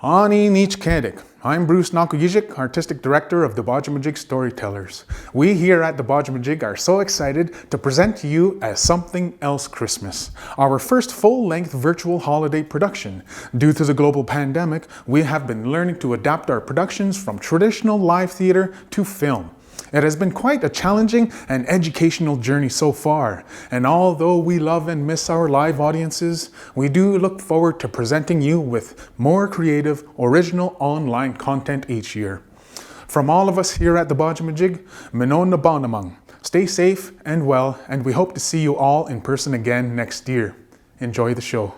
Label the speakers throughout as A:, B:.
A: Ani Bell. I'm Bruce Nakuyijik, Artistic Director of Debajehmujig Storytellers. We here at Debajehmujig are so excited to present to you As Something Else Christmas, our first full-length virtual holiday production. Due to the global pandemic, we have been learning to adapt our productions from traditional live theater to film. It has been quite a challenging and educational journey so far, and although we love and miss our live audiences, we do look forward to presenting you with more creative, original online content each year. From all of us here at Debajehmujig, Minon na Bonamang. Stay safe and well, and we hope to see you all in person again next year. Enjoy the show.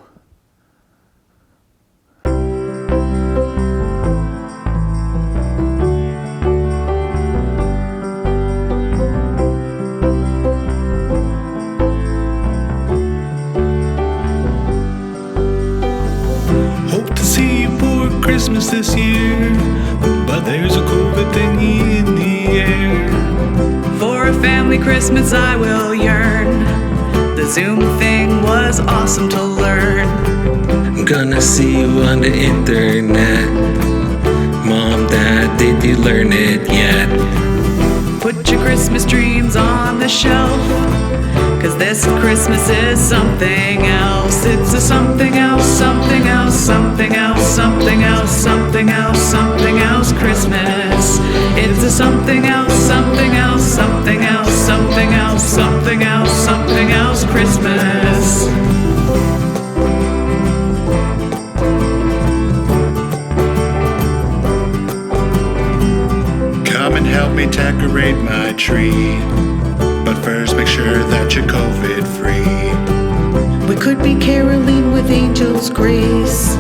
B: Christmas this year, but there's a COVID thing in the air.
C: For a family Christmas I will yearn. The Zoom thing was awesome to learn.
B: I'm gonna see you on the internet. Mom, Dad, did you learn it yet?
C: Put your Christmas dreams on the shelf, 'cause this Christmas is something else. It's a something else, something else, something else, something else, something else, something else Christmas. It's a something else, something else, something else, something else, something else, something else Christmas.
D: Come and help me decorate my tree, but first make sure that you're COVID free.
E: We could be caroling with angels' grace.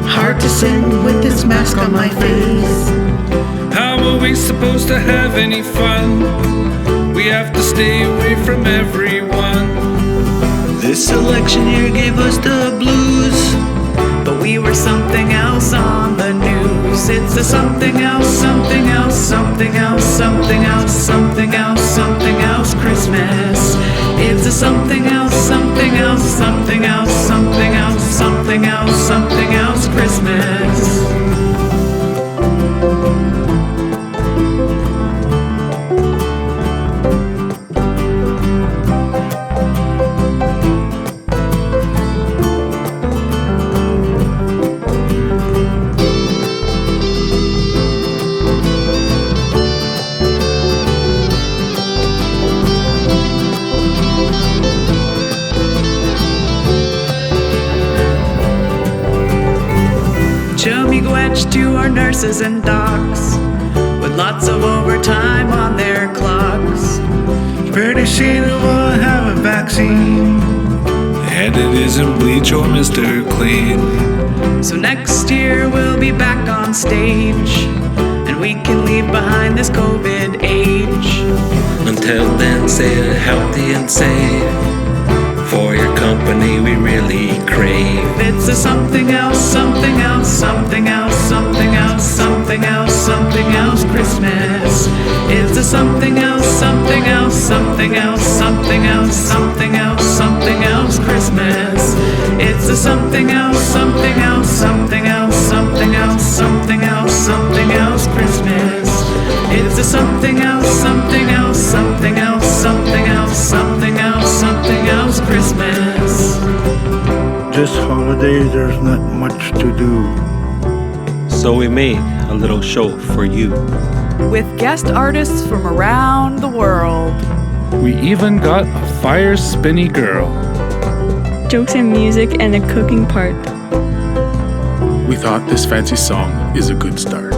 E: Hard to sing with this mask on my face.
B: How are we supposed to have any fun? We have to stay away from everyone.
C: This election year gave us the blues, but we were something else on the news. It's a something else, something else, something else, something else, something else, something else Christmas. It's a something else, something else, something else, something else, something else, something else Christmas. To our nurses and docs, with lots of overtime on their clocks.
D: Pretty soon we'll have a vaccine,
B: And it isn't bleach or Mr. Clean.
C: So next year we'll be back on stage, and we can leave behind this COVID age.
B: Until then, stay healthy and safe. For your company we really crave.
C: It's a something else, something else, something else, something else, something else, something else Christmas. It's a something else, something else, something else, something else, something else, something else Christmas. It's a something else, something else, something else, something else, something else, something else Christmas. It's a something else, something else, something else, something else, something else, something else Christmas.
F: This holiday there's not much to do.
G: So we made a little show for you.
H: With guest artists from around the world.
I: We even got a fire spinny girl.
J: Jokes and music and a cooking part.
A: We thought this fancy song is a good start.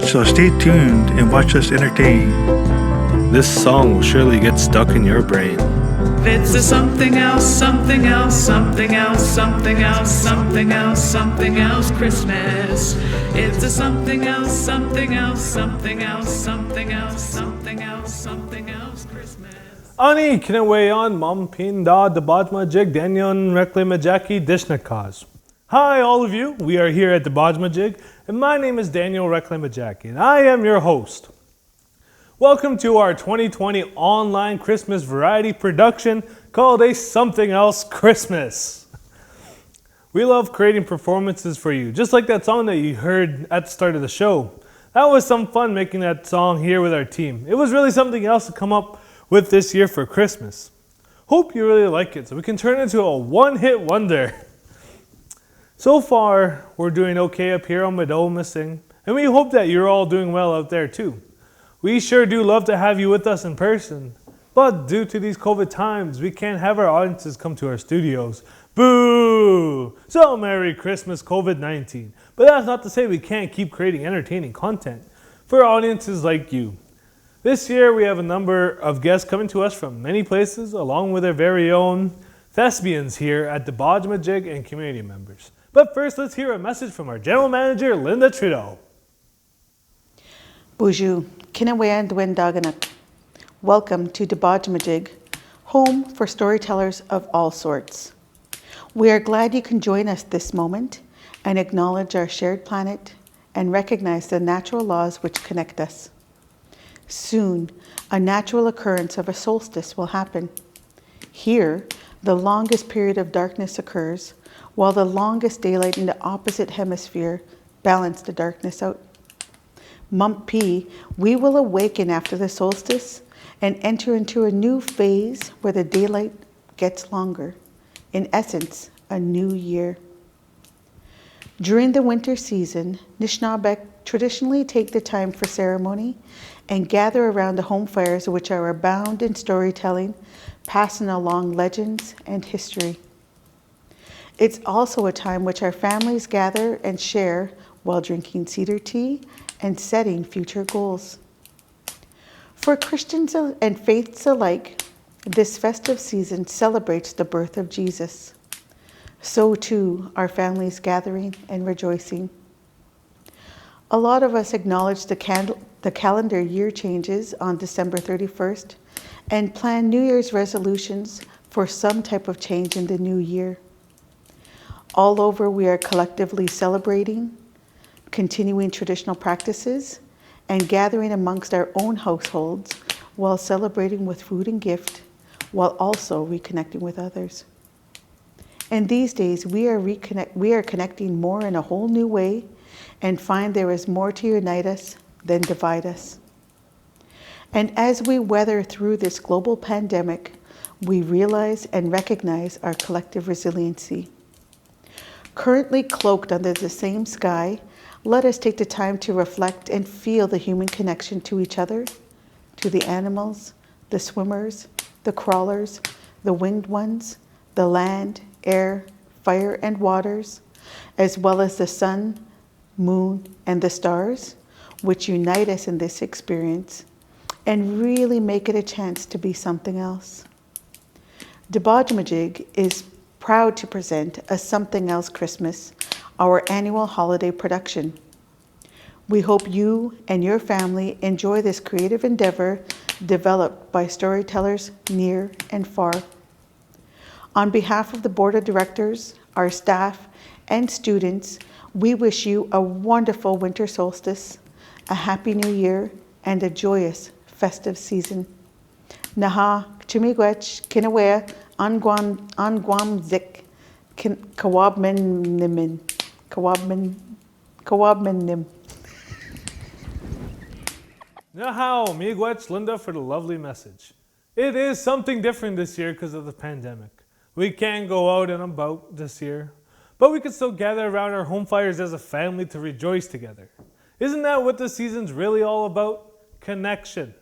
F: So stay tuned and watch us entertain.
G: This song will surely get stuck in your brain.
C: It's a something else, something else, something else, something else, something else, something else Christmas. It's a something else, something else, something else, something else, something else, something else Christmas.
K: Ani kinawayan mampinda Debajehmujig danyon reklamajaki dishnakaz. Hi all of you, we are here at Debajehmujig, and my name is Daniel Reklamajaki, and I am your host. Welcome to our 2020 online Christmas variety production called A Something Else Christmas. We love creating performances for you, just like that song that you heard at the start of the show. That was some fun making that song here with our team. It was really something else to come up with this year for Christmas. Hope you really like it so we can turn it into a one-hit wonder. So far, we're doing okay up here on Missing, and we hope that you're all doing well out there too. We sure do love to have you with us in person, but due to these COVID times, we can't have our audiences come to our studios. Boo! So Merry Christmas, COVID-19. But that's not to say we can't keep creating entertaining content for audiences like you. This year, we have a number of guests coming to us from many places, along with our very own thespians here at Debajehmujig and community members. But first, let's hear a message from our General Manager, Linda Trudeau.
E: Bonjour, Kinawea and Dwyn Daganak. Welcome to Debajehmujig, home for storytellers of all sorts. We are glad you can join us this moment and acknowledge our shared planet and recognize the natural laws which connect us. Soon, a natural occurrence of a solstice will happen. Here, the longest period of darkness occurs, while the longest daylight in the opposite hemisphere balance the darkness out. P, we will awaken after the solstice and enter into a new phase where the daylight gets longer. In essence, a new year. During the winter season, Nishnabek traditionally take the time for ceremony and gather around the home fires which are abound in storytelling, passing along legends and history. It's also a time which our families gather and share while drinking cedar tea and setting future goals. For Christians and faiths alike, this festive season celebrates the birth of Jesus. So too are families gathering and rejoicing. A lot of us acknowledge the calendar year changes on December 31st and plan New Year's resolutions for some type of change in the new year. All over, we are collectively celebrating, continuing traditional practices, and gathering amongst our own households while celebrating with food and gift, while also reconnecting with others. And these days, we are connecting more in a whole new way and find there is more to unite us than divide us. And as we weather through this global pandemic, we realize and recognize our collective resiliency. Currently cloaked under the same sky, let us take the time to reflect and feel the human connection to each other, to the animals, the swimmers, the crawlers, the winged ones, the land, air, fire, and waters, as well as the sun, moon, and the stars, which unite us in this experience and really make it a chance to be something else. Debajehmujig is proud to present a Something Else Christmas, our annual holiday production. We hope you and your family enjoy this creative endeavor developed by storytellers near and far. On behalf of the Board of Directors, our staff, and students, we wish you a wonderful winter solstice, a happy new year, and a joyous festive season. Naha, Chumigwech, Kinawea, Anguam Zik, Kawabmen Nim.
K: Nahau, miigwech Linda for the lovely message. It is something different this year because of the pandemic. We can't go out and about this year, but we can still gather around our home fires as a family to rejoice together. Isn't that what the season's really all about? Connection.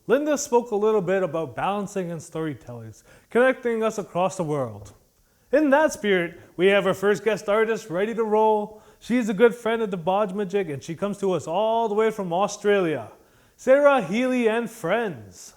K: Linda spoke a little bit about balancing and storytellers, connecting us across the world. In that spirit, we have our first guest artist ready to roll. She's a good friend of Debajehmujig, and she comes to us all the way from Australia. Sarah Healy and friends.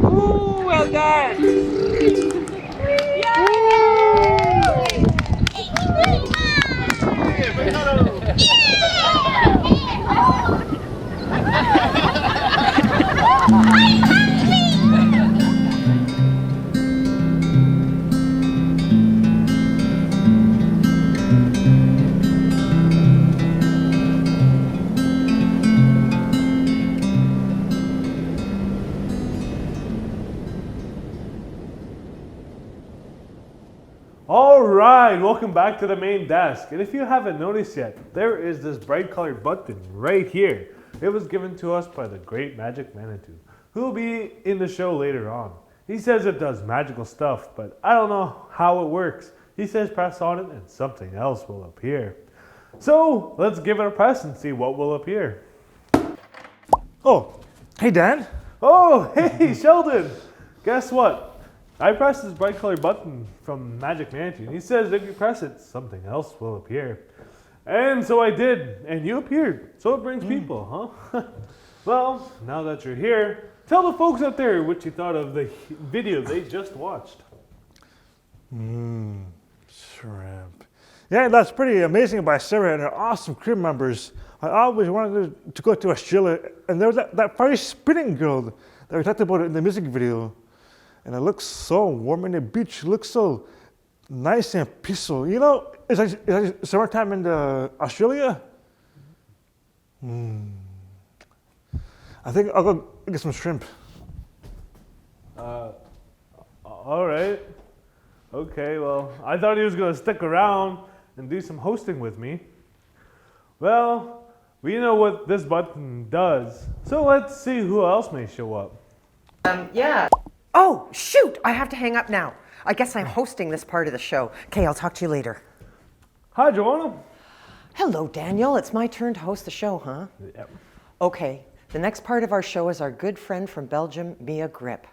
H: Ooh, well done.
K: All right, welcome back to the main desk. And if you haven't noticed yet, there is this bright colored button right here. It was given to us by the great Magic Manitou, who will be in the show later on. He says it does magical stuff, but I don't know how it works. He says press on it and something else will appear. So let's give it a press and see what will appear.
F: Oh, hey Dan.
K: Oh, hey Sheldon! Guess what? I pressed this bright colored button from Magic Manitou, and he says if you press it, something else will appear. And so I did, and you appeared. So it brings people, huh? Well, now that you're here, tell the folks out there what you thought of the video they just watched.
F: Shrimp. Yeah, that's pretty amazing by Sarah and her awesome crew members. I always wanted to go to Australia, and there was that fire spinning girl that we talked about in the music video. And it looks so warm, and the beach looks so nice and peaceful. You know, it's like summertime in Australia. I think I'll go get some shrimp.
K: All right. Okay, well, I thought he was going to stick around and do some hosting with me. Well, we know what this button does, so let's see who else may show up.
L: Yeah. Oh, shoot! I have to hang up now. I guess I'm hosting this part of the show. Okay, I'll talk to you later.
K: Hi, Joanna.
L: Hello, Daniel. It's my turn to host the show, huh?
K: Yep.
L: Okay, the next part of our show is our good friend from Belgium, Mia Grip.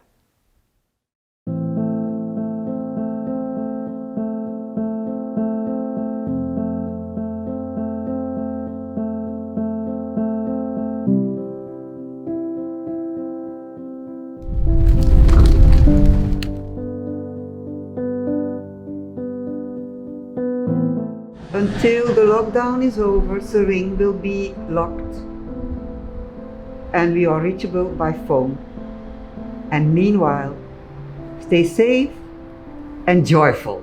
M: Until the lockdown is over, the ring will be locked and we are reachable by phone. And meanwhile, stay safe and joyful.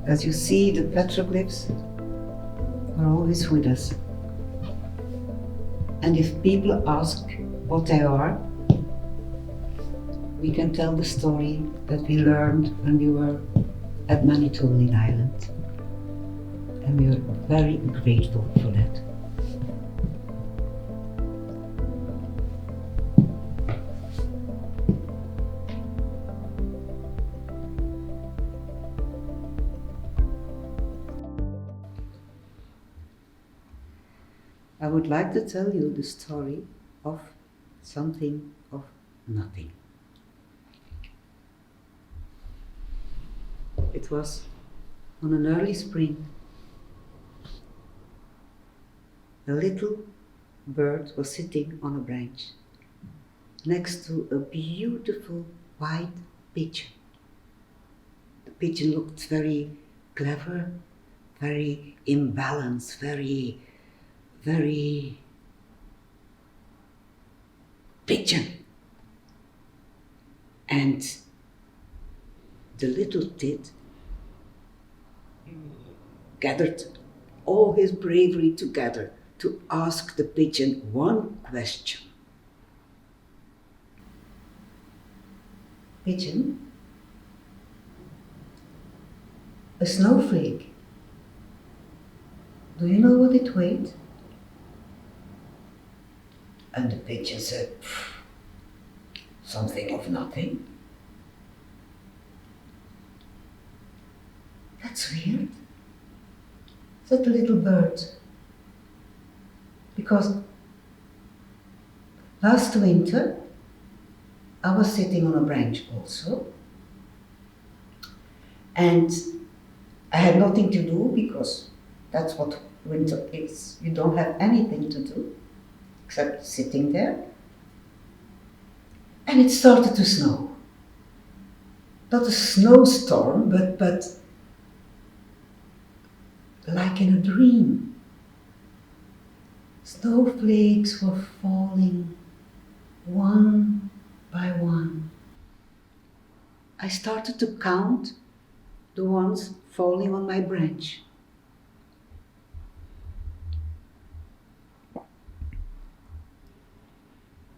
M: As you see, the petroglyphs are always with us. And if people ask what they are, we can tell the story that we learned when we were at Manitoulin Island. And we are very grateful for that. I would like to tell you the story of something of nothing. It was on an early spring. A little bird was sitting on a branch next to a beautiful white pigeon. The pigeon looked very clever, very in balance, very pigeon. And the little tit gathered all his bravery together to ask the pigeon one question. Pigeon, a snowflake, do you know what it weighed? And the pigeon said, something of nothing. That's weird, said the little bird. Because last winter, I was sitting on a branch also. And I had nothing to do because that's what winter is. You don't have anything to do except sitting there. And it started to snow. Not a snowstorm, but like in a dream. Snowflakes were falling one by one. I started to count the ones falling on my branch.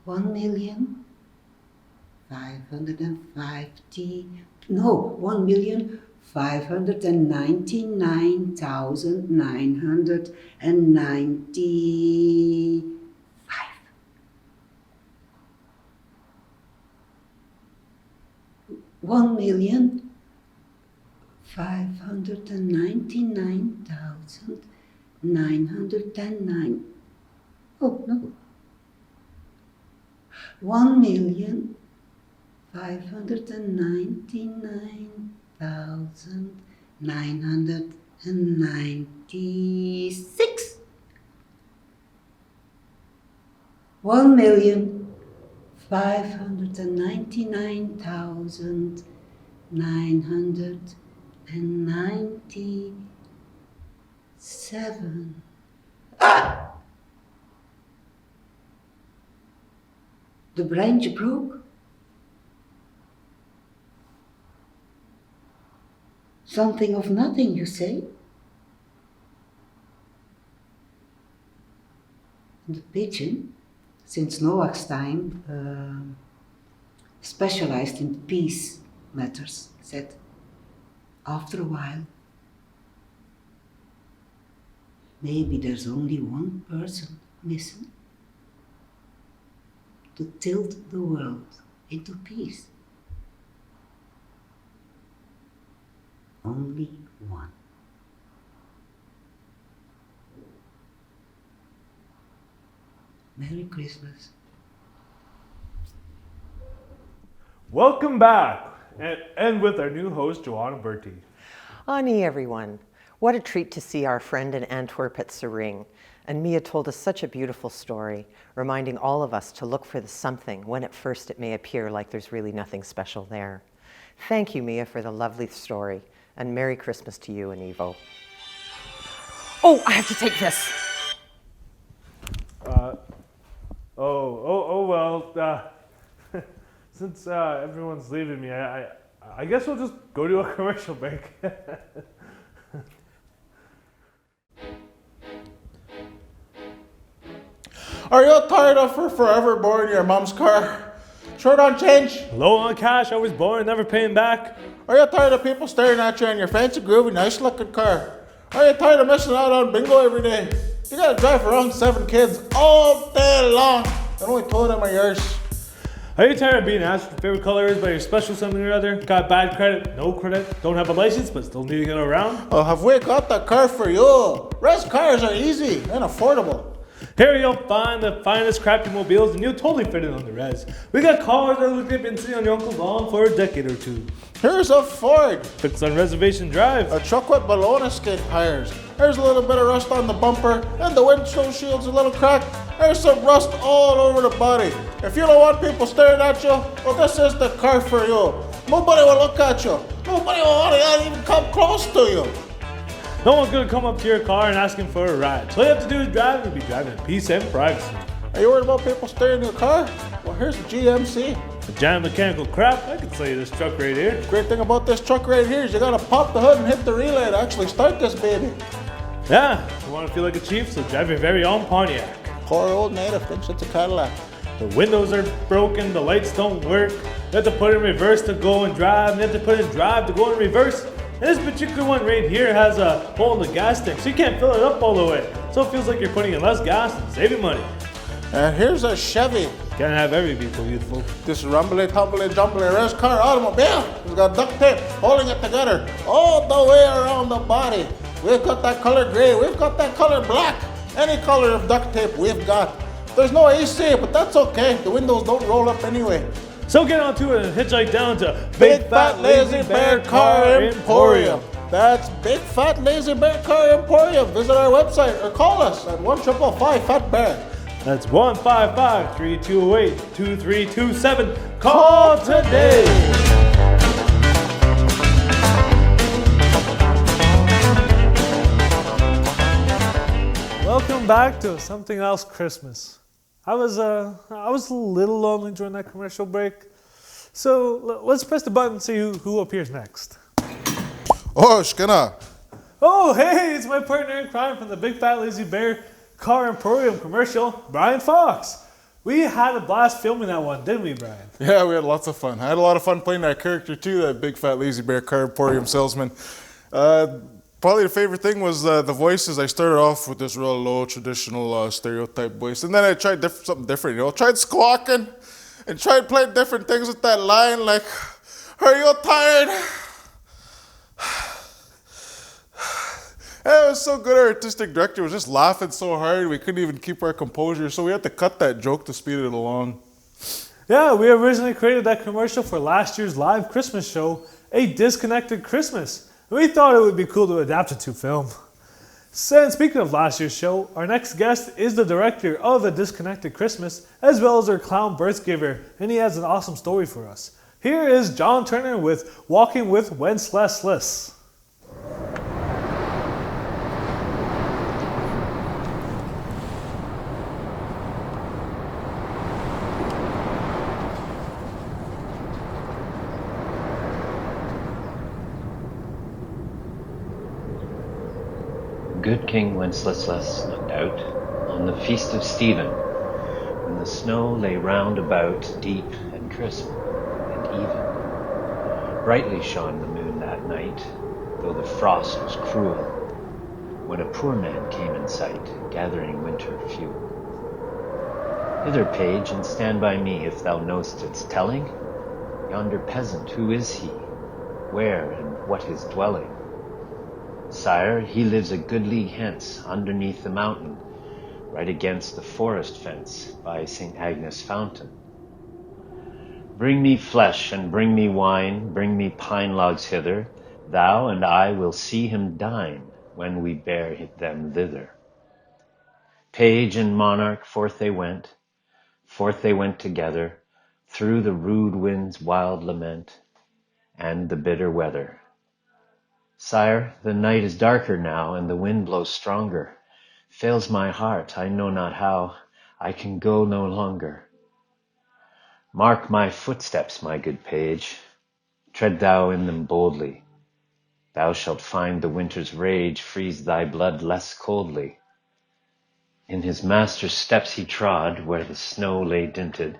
M: One million 599,995. 1,599,909. Oh no. 1,599,996. 1,599,997. Ah! The branch broke. Something of nothing, you say? The pigeon, since Noah's time, specialized in peace matters, said, after a while, maybe there's only one person missing to tilt the world into peace. Only one. Merry Christmas.
K: Welcome back, and with our new host, Joanna Bertie.
L: Ani, everyone. What a treat to see our friend in Antwerp at Sering. And Mia told us such a beautiful story, reminding all of us to look for the something when at first it may appear like there's really nothing special there. Thank you, Mia, for the lovely story, and Merry Christmas to you and Evo. Oh, I have to take this.
K: Since everyone's leaving me, I guess we'll just go to a commercial break.
A: Are you tired of forever borrowing your mom's car? Short on change?
K: Low on cash, always borrowing, never paying back.
A: Are you tired of people staring at you in your fancy, groovy, nice-looking car? Are you tired of missing out on bingo every day? You gotta drive around 7 kids all day long, and only 2 of them are yours.
K: Are you tired of being asked what your favorite color is by your special something or other? Got bad credit, no credit, don't have a license, but still need to get around?
A: Oh, have we got the car for you? Res cars are easy and affordable.
K: Here you'll find the finest crappy mobiles, and you'll totally fit in on the res. We got cars that look like they've been sitting on your uncle's lawn for a decade or two.
A: Here's a Ford.
K: Fits on Reservation Drive.
A: A truck with balloon escape tires. There's a little bit of rust on the bumper, and the windshield shield's a little cracked. There's some rust all over the body. If you don't want people staring at you, well, this is the car for you. Nobody will look at you. Nobody will want to even come close to you.
K: No one's gonna come up to your car and ask him for a ride. So all you have to do is drive and be driving in peace and privacy.
A: Are you worried about people staring at your car? Well, here's the GMC.
K: The giant mechanical crap, I can sell you this truck right here.
A: Great thing about this truck right here is you gotta pop the hood and hit the relay to actually start this baby.
K: Yeah, you wanna feel like a chief, so drive your very own Pontiac.
A: Poor old native thinks it's a Cadillac.
K: The windows are broken, the lights don't work. You have to put in reverse to go and drive, and you have to put in drive to go in reverse. And this particular one right here has a hole in the gas tank, so you can't fill it up all the way. So it feels like you're putting in less gas and saving money.
A: And here's a Chevy.
K: Can't have every vehicle youthful.
A: This rumbly, tumbly, jumbly race car automobile has got duct tape holding it together all the way around the body. We've got that color gray, we've got that color black. Any color of duct tape we've got. There's no AC, but that's okay. The windows don't roll up anyway.
K: So get on to it and hitchhike down to
N: Big Fat Lazy Bear Car Emporium. That's Big Fat Lazy Bear Car Emporium. Visit our website or call us at 1-555-FAT-BEAR.
K: That's 1-555-328-2327. Call today. Welcome back to Something Else Christmas. I was a little lonely during that commercial break, so let's press the button and see who appears next.
O: Oh, Shkina.
K: Oh, hey, it's my partner in crime from the Big Fat Lazy Bear Car Emporium commercial, Brian Foxx. We had a blast filming that one, didn't we, Brian?
O: Yeah, we had lots of fun. I had a lot of fun playing that character too, that Big Fat Lazy Bear Car Emporium salesman. Probably the favorite thing was the voices. I started off with this real low, traditional stereotype voice, and then I tried something different. Tried squawking, and tried playing different things with that line, like, "Are you tired?" It was so good. Our artistic director was just laughing so hard we couldn't even keep our composure, so we had to cut that joke to speed it along.
K: Yeah, we originally created that commercial for last year's live Christmas show, A Disconnected Christmas. We thought it would be cool to adapt it to film. And speaking of last year's show, our next guest is the director of A Disconnected Christmas, as well as our clown birth giver, and he has an awesome story for us. Here is John Turner with Walking with Wenceslas.
P: Good King Wenceslas looked out on the feast of Stephen, when the snow lay round about, deep and crisp and even. Brightly shone the moon that night, though the frost was cruel, when a poor man came in sight, gathering winter fuel. Hither, page, and stand by me, if thou know'st its telling. Yonder peasant, who is he? Where and what his dwelling? Sire, he lives a good league hence, underneath the mountain, right against the forest fence, by St. Agnes' fountain. Bring me flesh and bring me wine, bring me pine logs hither, thou and I will see him dine, when we bear them thither. Page and monarch, forth they went together, through the rude wind's wild lament, and the bitter weather. Sire, the night is darker now, and the wind blows stronger. Fails my heart, I know not how, I can go no longer. Mark my footsteps, my good page, tread thou in them boldly. Thou shalt find the winter's rage freeze thy blood less coldly. In his master's steps he trod, where the snow lay dinted.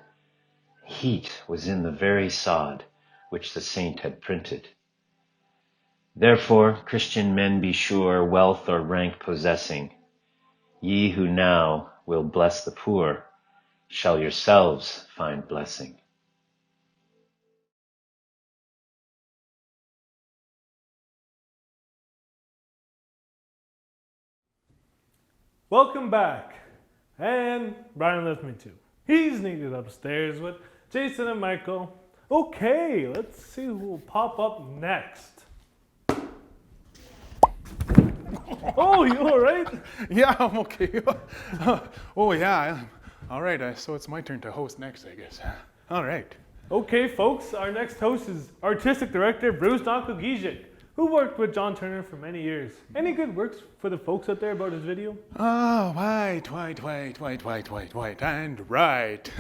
P: Heat was in the very sod, which the saint had printed. Therefore, Christian men, be sure, wealth or rank possessing, ye who now will bless the poor, shall yourselves find blessing.
K: Welcome back. And Brian left me too. He's needed upstairs with Jason and Michael. Okay, let's see who will pop up next. Oh, you all right?
A: Yeah, I'm okay. Oh, yeah. All right, so it's my turn to host next, I guess. All right.
K: Okay, folks, our next host is artistic director Bruce Nokogijik, who worked with John Turner for many years. Any good works for the folks out there about his video?
A: Oh, right, and right.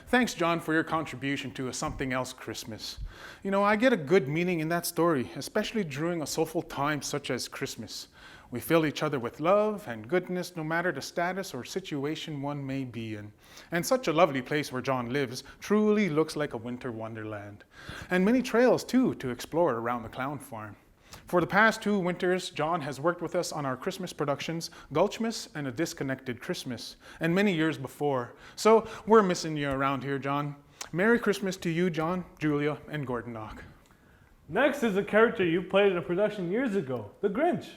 A: Thanks, John, for your contribution to A Something Else Christmas. You know, I get a good meaning in that story, especially during a soulful time such as Christmas. We fill each other with love and goodness, no matter the status or situation one may be in. And such a lovely place where John lives truly looks like a winter wonderland. And many trails, too, to explore around the clown farm. For the past 2 winters, John has worked with us on our Christmas productions, Gulchmas and A Disconnected Christmas, and many years before. So we're missing you around here, John. Merry Christmas to you, John, Julia, and Gordon Knock.
K: Next is a character you played in a production years ago, the Grinch.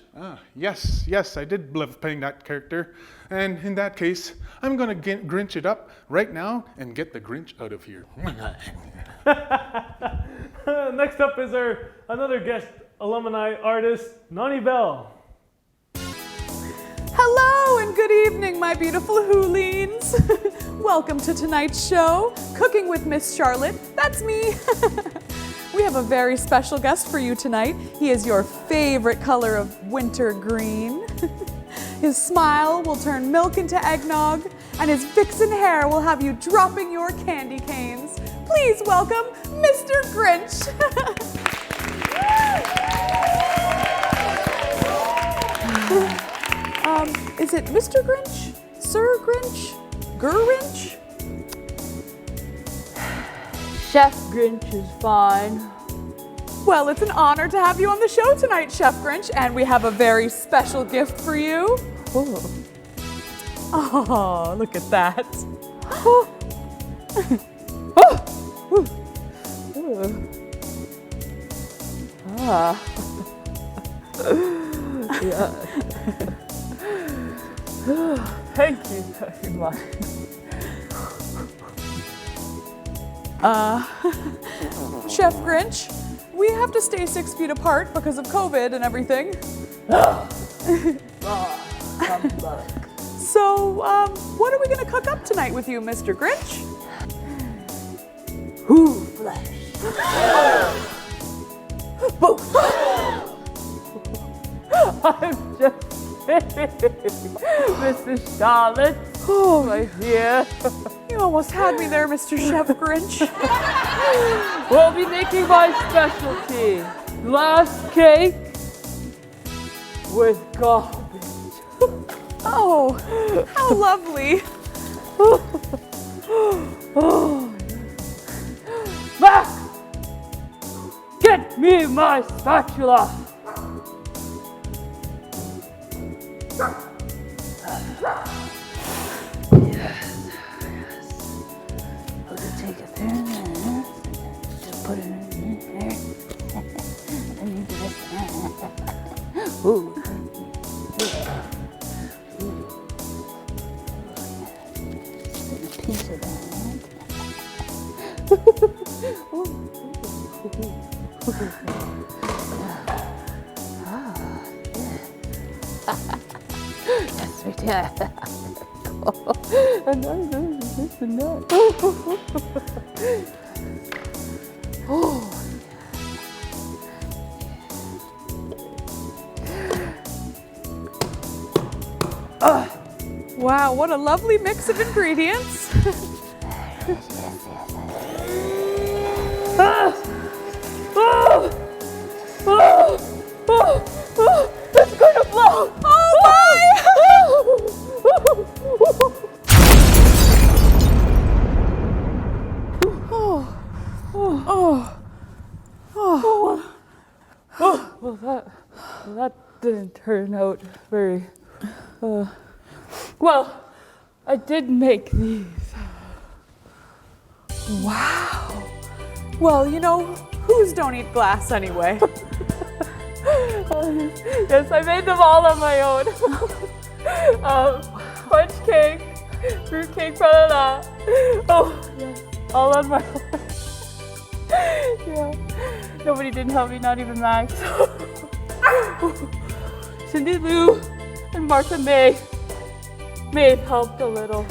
A: Yes, I did love playing that character. And in that case, I'm gonna Grinch it up right now and get the Grinch out of here.
K: Next up is another guest alumni artist, Nani Bell.
H: Hello and good evening, my beautiful Hoolines. Welcome to tonight's show, Cooking with Miss Charlotte. That's me. We have a very special guest for you tonight. He is your favorite color of winter green. His smile will turn milk into eggnog, and his vixen hair will have you dropping your candy canes. Please welcome Mr. Grinch. Is it Mr. Grinch? Sir Grinch? Grinch?
Q: Chef Grinch is fine.
H: Well, it's an honor to have you on the show tonight, Chef Grinch, and we have a very special gift for you. Oh, look at that.
Q: Yeah. Thank you very much.
H: Chef Grinch, we have to stay 6 feet apart because of COVID and everything. So, what are we going to cook up tonight with you, Mr. Grinch?
Q: Who flesh? I'm just kidding, Mrs. Charlotte.
H: Oh,
Q: my dear.
H: You almost had me there, Mr. Chef Grinch.
Q: We'll be making my specialty, glass cake with garbage.
H: Oh, how lovely.
Q: Max, get me my spatula. Yes. I'll just take it there and there. Just put it in there. I need this. Ooh. A piece of that. Yes, we did. And this and that. Oh.
H: Wow, what a lovely mix of ingredients.
Q: It's going to blow!
H: Oh my!
Q: Well, that didn't turn out very. Well, I did make these.
H: Wow. Well, you know, who's don't eat glass anyway?
Q: Yes, I made them all on my own. Sponge cake, fruit cake, banana. Oh, yes, all on my own. Yeah, nobody didn't help me, not even Max. Cindy Lou and Martha May may have helped a little.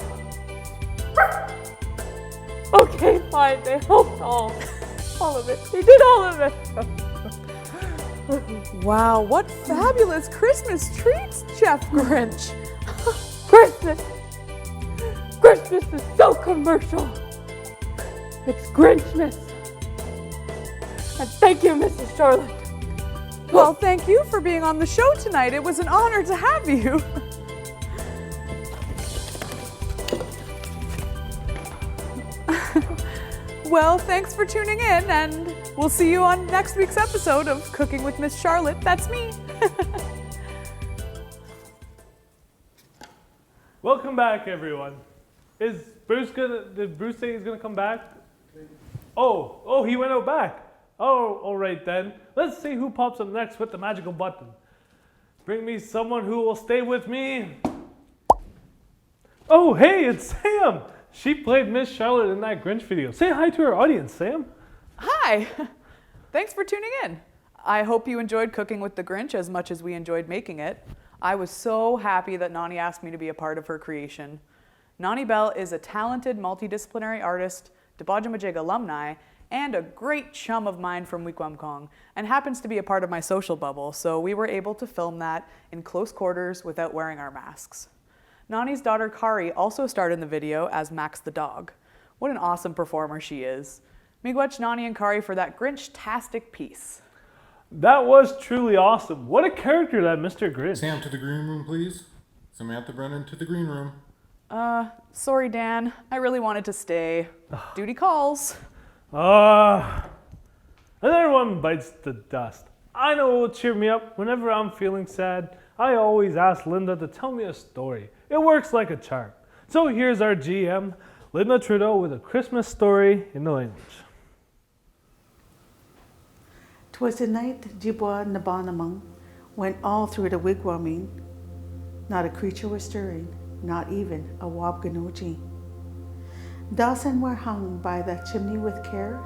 Q: Okay, fine, they helped all of it. They did all of it.
H: Wow, what fabulous Christmas treats, Chef Grinch.
Q: Christmas! Christmas is so commercial. It's Grinchmas. And thank you, Mrs. Charlotte.
H: Well, thank you for being on the show tonight. It was an honor to have you. Well, thanks for tuning in, and we'll see you on next week's episode of Cooking with Miss Charlotte. That's me.
K: Welcome back, everyone. Did Bruce say he's gonna come back? Oh, he went out back. Oh, alright then. Let's see who pops up next with the magical button. Bring me someone who will stay with me. Oh, hey, it's Sam! She played Miss Charlotte in that Grinch video. Say hi to our audience, Sam.
H: Hi! Thanks for tuning in. I hope you enjoyed cooking with the Grinch as much as we enjoyed making it. I was so happy that Nani asked me to be a part of her creation. Nani Bell is a talented multidisciplinary artist, Debajehmujig alumni, and a great chum of mine from Wikwamkong, and happens to be a part of my social bubble, so we were able to film that in close quarters without wearing our masks. Nani's daughter Kari also starred in the video as Max the dog. What an awesome performer she is. Miigwech Nani and Kari for that Grinch-tastic piece.
K: That was truly awesome. What a character, that Mr. Grinch.
R: Sam, to the green room, please. Samantha Brennan, to the green room.
H: Sorry, Dan. I really wanted to stay. Duty calls.
K: And everyone bites the dust. I know it will cheer me up whenever I'm feeling sad. I always ask Linda to tell me a story. It works like a charm. So here's our GM, Linda Trudeau, with a Christmas story in the language.
E: 'Twas the night Jibwa Nabanamang went all through the wigwamming. Not a creature was stirring, not even a wabganoji. Dawson were hung by the chimney with care,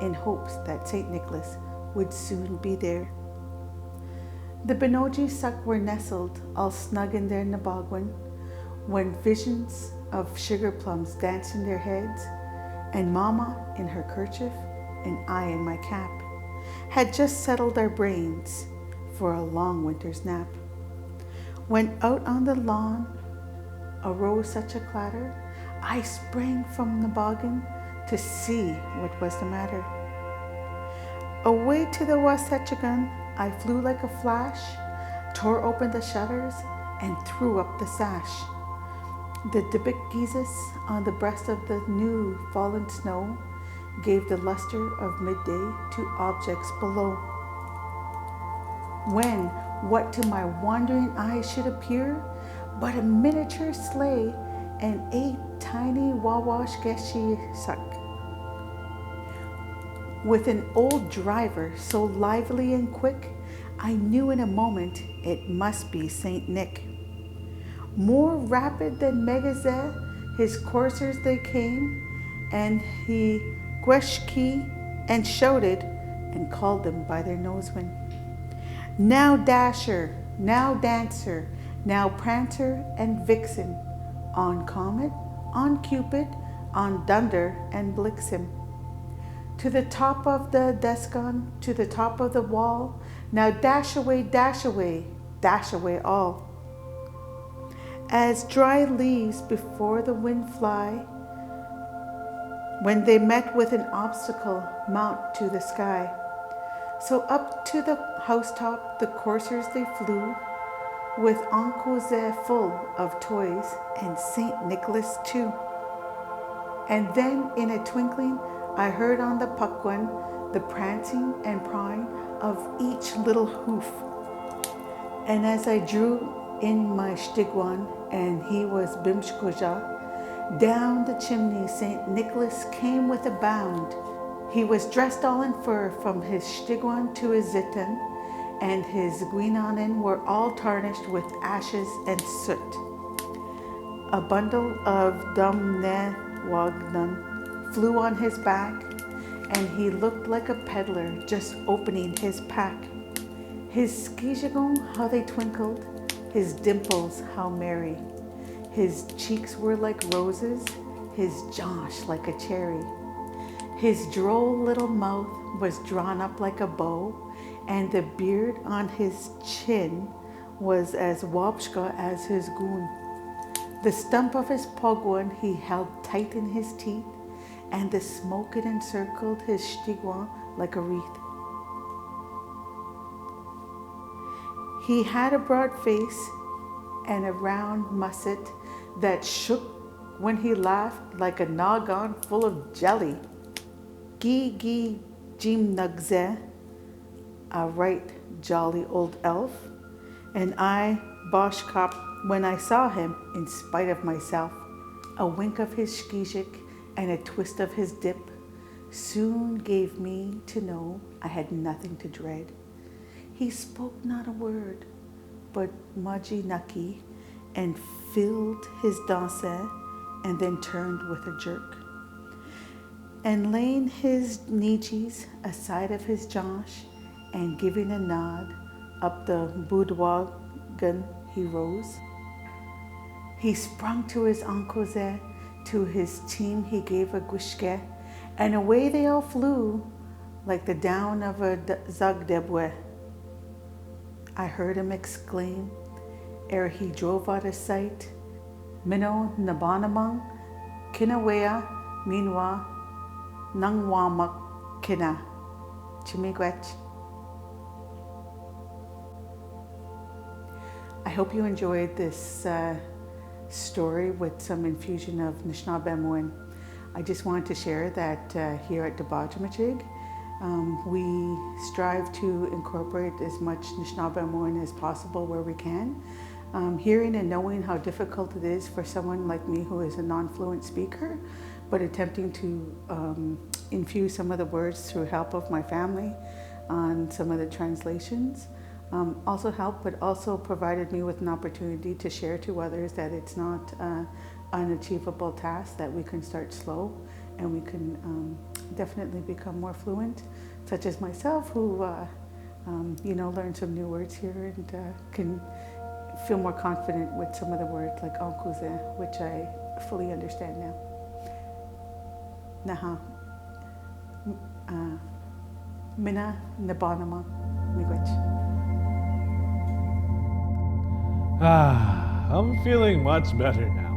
E: in hopes that St. Nicholas would soon be there. The Benoji suck were nestled all snug in their nabogwin, when visions of sugar plums danced in their heads, and Mama in her kerchief and I in my cap had just settled our brains for a long winter's nap. When out on the lawn arose such a clatter, I sprang from the boggin to see what was the matter. Away to the Wasatchagun I flew like a flash, tore open the shutters, and threw up the sash. The Debajehmujig on the breast of the new fallen snow gave the luster of midday to objects below. When what to my wandering eyes should appear but a miniature sleigh and a tiny wawash geshi suck, with an old driver so lively and quick, I knew in a moment it must be Saint Nick. More rapid than Megazeh, his coursers they came, and he gweshki and shouted and called them by their nosewin. Now Dasher, now Dancer, now Prancer and Vixen, on Comet, on Cupid, on Dunder and Blixen. To the top of the descon, to the top of the wall, now dash away, dash away, dash away all. As dry leaves before the wind fly, when they met with an obstacle, mount to the sky. So up to the housetop the coursers they flew, with Onkoze full of toys and Saint Nicholas too. And then in a twinkling I heard on the puckwan the prancing and pawing of each little hoof. And as I drew in my stigwan and he was bimshkoja, down the chimney Saint Nicholas came with a bound. He was dressed all in fur from his stigwan to his zitan, and his guinanen were all tarnished with ashes and soot. A bundle of dumnewagnan flew on his back, and he looked like a peddler just opening his pack. His skijagong, how they twinkled, his dimples, how merry. His cheeks were like roses, his Josh like a cherry. His droll little mouth was drawn up like a bow, and the beard on his chin was as wabshka as his goon. The stump of his pogwan he held tight in his teeth, and the smoke it encircled his stigwan like a wreath. He had a broad face and a round musset that shook when he laughed like a noggin full of jelly. Gee Jimnugze, a right jolly old elf, and I boshkop when I saw him in spite of myself. A wink of his skijik and a twist of his dip soon gave me to know I had nothing to dread. He spoke not a word, but Maji Naki, and filled his danse, and then turned with a jerk. And laying his knees aside of his Josh, and giving a nod, up the boudoir gun he rose. He sprung to his ankoze, to his team he gave a guishke, and away they all flew, like the down of a zagdebwe. I heard him exclaim, ere he drove out of sight, Minnow nabanamang, kinawea, minwa, nangwamak kina, chimigwech. I hope you enjoyed this story with some infusion of Anishinaabe. I just wanted to share that here at Debajehmujig, we strive to incorporate as much Anishinaabe as possible where we can. Hearing and knowing how difficult it is for someone like me who is a non-fluent speaker, but attempting to infuse some of the words through help of my family on some of the translations. Also helped, but also provided me with an opportunity to share to others that it's not an unachievable task, that we can start slow and we can definitely become more fluent, such as myself who, learned some new words here and can feel more confident with some of the words like ankuze, which I fully understand now. Naha, mina nabanama miigwech.
K: I'm feeling much better now.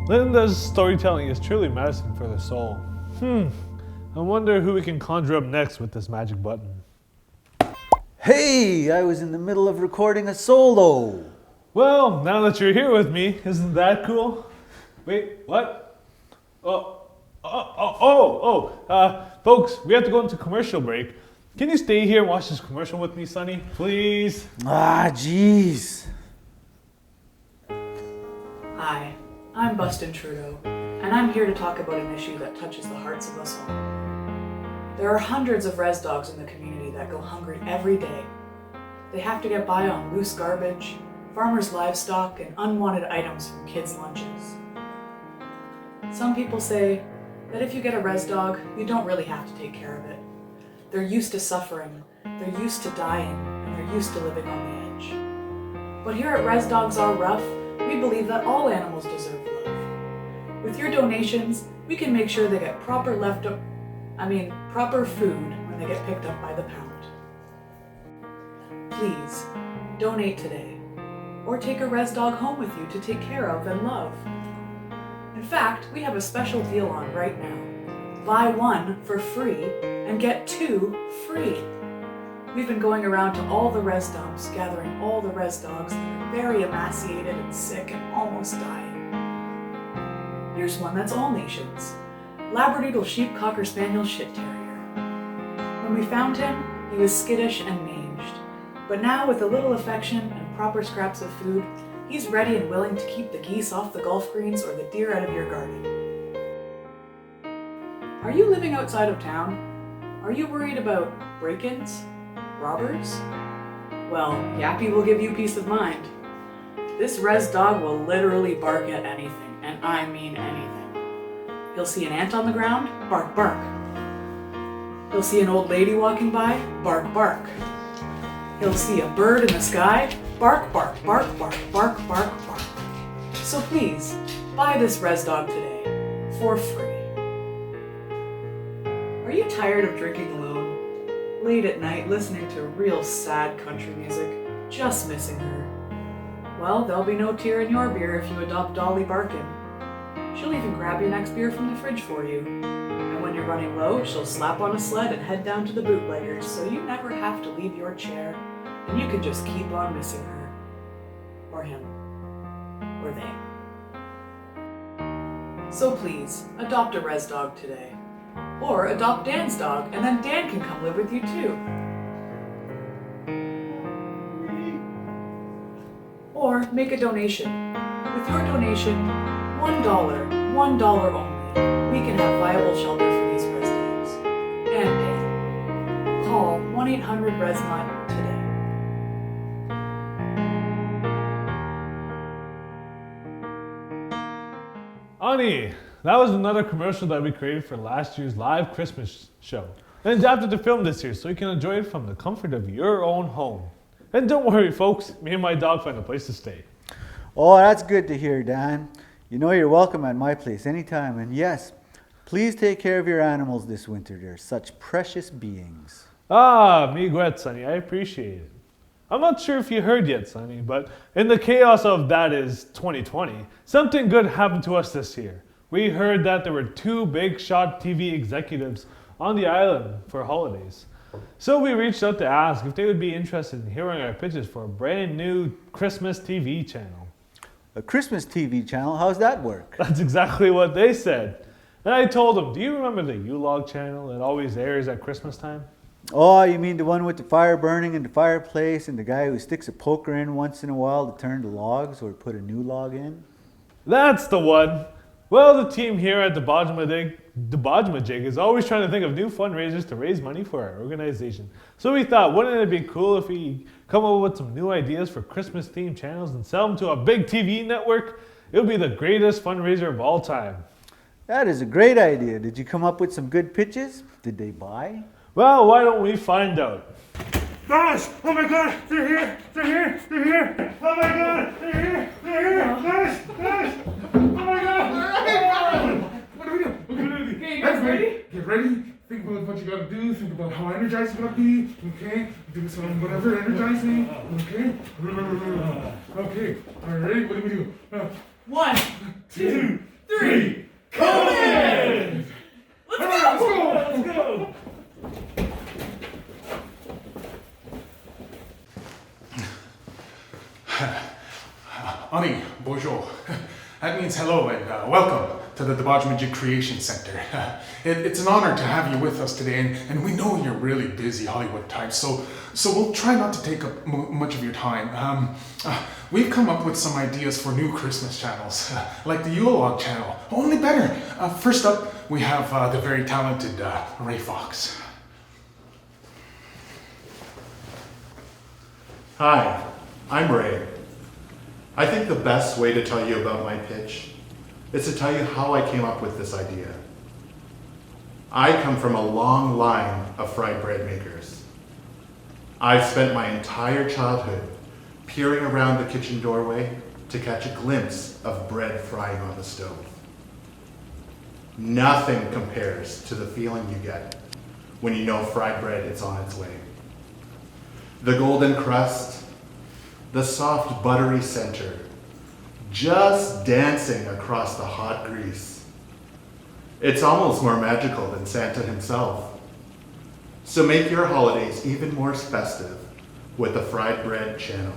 K: Linda's storytelling is truly medicine for the soul. I wonder who we can conjure up next with this magic button.
S: Hey, I was in the middle of recording a solo.
K: Well, now that you're here with me, isn't that cool? Wait, what? Folks, we have to go into commercial break. Can you stay here and watch this commercial with me, Sonny? Please?
S: Jeez.
T: Hi, I'm Bustin Trudeau, and I'm here to talk about an issue that touches the hearts of us all. There are hundreds of res dogs in the community that go hungry every day. They have to get by on loose garbage, farmers' livestock, and unwanted items from kids' lunches. Some people say that if you get a res dog, you don't really have to take care of it. They're used to suffering, they're used to dying, and they're used to living on the edge. But here at Res Dogs Are Rough, we believe that all animals deserve love. With your donations, we can make sure they get proper food when they get picked up by the pound. Please, donate today, or take a res dog home with you to take care of and love. In fact, we have a special deal on right now. Buy one for free and get two free. We've been going around to all the res dumps, gathering all the res dogs that are very emaciated and sick and almost dying. Here's one that's all nations. Labradoodle Sheep Cocker Spaniel Shit Terrier. When we found him, he was skittish and manged. But now, with a little affection and proper scraps of food, he's ready and willing to keep the geese off the golf greens or the deer out of your garden. Are you living outside of town? Are you worried about break-ins? Robbers? Well, Yappy will give you peace of mind. This res dog will literally bark at anything, and I mean anything. He'll see an ant on the ground, bark, bark. He'll see an old lady walking by, bark, bark. He'll see a bird in the sky, bark, bark, bark, bark, bark, bark, bark. So please, buy this res dog today, for free. Are you tired of drinking alone? Late at night, listening to real sad country music, just missing her? Well, there'll be no tear in your beer if you adopt Dolly Barkin. She'll even grab your next beer from the fridge for you. And when you're running low, she'll slap on a sled and head down to the bootleggers, so you never have to leave your chair, and you can just keep on missing her. Or him. Or they. So please, adopt a res dog today. Or adopt Dan's dog, and then Dan can come live with you too. Or make a donation. With your donation, $1 only, we can have viable shelter for these res dogs. 1-800-RESMUD today.
K: Ani, that was another commercial that we created for last year's live Christmas show and adapted to film this year so you can enjoy it from the comfort of your own home. And don't worry, folks, me and my dog find a place to stay.
S: Oh, that's good to hear, Dan. You know you're welcome at my place anytime. And yes, please take care of your animals this winter. They're such precious beings.
K: Ah, miguet, Sonny, I appreciate it. I'm not sure if you heard yet, Sonny, but in the chaos of that is 2020, something good happened to us this year. We heard that there were 2 big shot TV executives on the island for holidays. So we reached out to ask if they would be interested in hearing our pitches for a brand new Christmas TV channel.
S: A Christmas TV channel? How's that work?
K: That's exactly what they said. And I told them, do you remember the U-Log channel that always airs at Christmas time?
S: Oh, you mean the one with the fire burning in the fireplace and the guy who sticks a poker in once in a while to turn the logs or put a new log in?
K: That's the one. Well, the team here at Debajehmujig is always trying to think of new fundraisers to raise money for our organization. So we thought, wouldn't it be cool if we come up with some new ideas for Christmas-themed channels and sell them to a big TV network? It would be the greatest fundraiser of all time.
S: That is a great idea. Did you come up with some good pitches? Did they buy?
K: Well, why don't we find out?
F: Guys! Oh my god! They're here! They're here! They're here! Oh my god! They're here! They're here! Guys! Guys! Oh my god!
N: What do we do? Okay, you guys ready? Get ready. Think about what you gotta do. Think about how energized you gotta be. Okay? Do some whatever energizing. Okay? Okay. Alright, ready? What do we do?
T: 1, 2, 3,
N: come
T: in! Let's go!
N: Let's go! Ani, bonjour. That means hello and welcome to the Debajehmujig Creation Center. It's an honor to have you with us today, and we know you're really busy Hollywood types, so we'll try not to take up much of your time. We've come up with some ideas for new Christmas channels, like the Yule-log channel, only better. First up, we have the very talented Ray Foxx.
D: Hi, I'm Ray. I think the best way to tell you about my pitch is to tell you how I came up with this idea. I come from a long line of fried bread makers. I've spent my entire childhood peering around the kitchen doorway to catch a glimpse of bread frying on the stove. Nothing compares to the feeling you get when you know fried bread is on its way. The golden crust, the soft buttery center, just dancing across the hot grease. It's almost more magical than Santa himself. So make your holidays even more festive with the Fried Bread channel.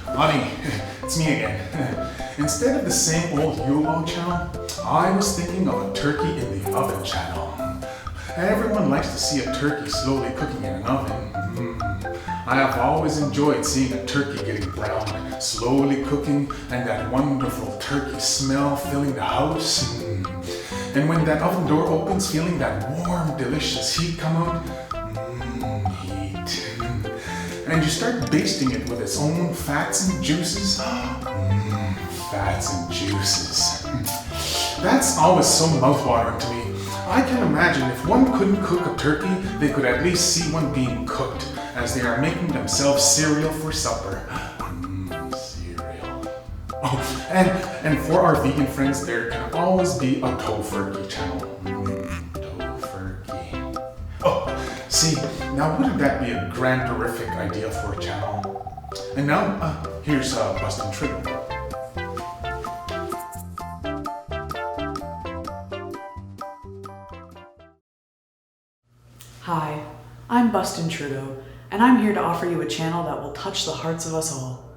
N: Ani, it's me again. Instead of the same old Yule-log channel, I was thinking of a turkey in the oven channel. Everyone likes to see a turkey slowly cooking in an oven. I have always enjoyed seeing a turkey getting brown, slowly cooking, and that wonderful turkey smell filling the house. And when that oven door opens, feeling that warm, delicious heat come out. Heat. And you start basting it with its own fats and juices. Fats and juices. That's always so mouthwatering to me. I can imagine if one couldn't cook a turkey, they could at least see one being cooked as they are making themselves cereal for supper. Cereal. Oh, and for our vegan friends, there can always be a tofurkey channel. Tofurkey. Oh, see, now wouldn't that be a grand, terrific idea for a channel? And now, here's Bustin' Trudeau.
T: Hi, I'm Bustin' Trudeau, and I'm here to offer you a channel that will touch the hearts of us all.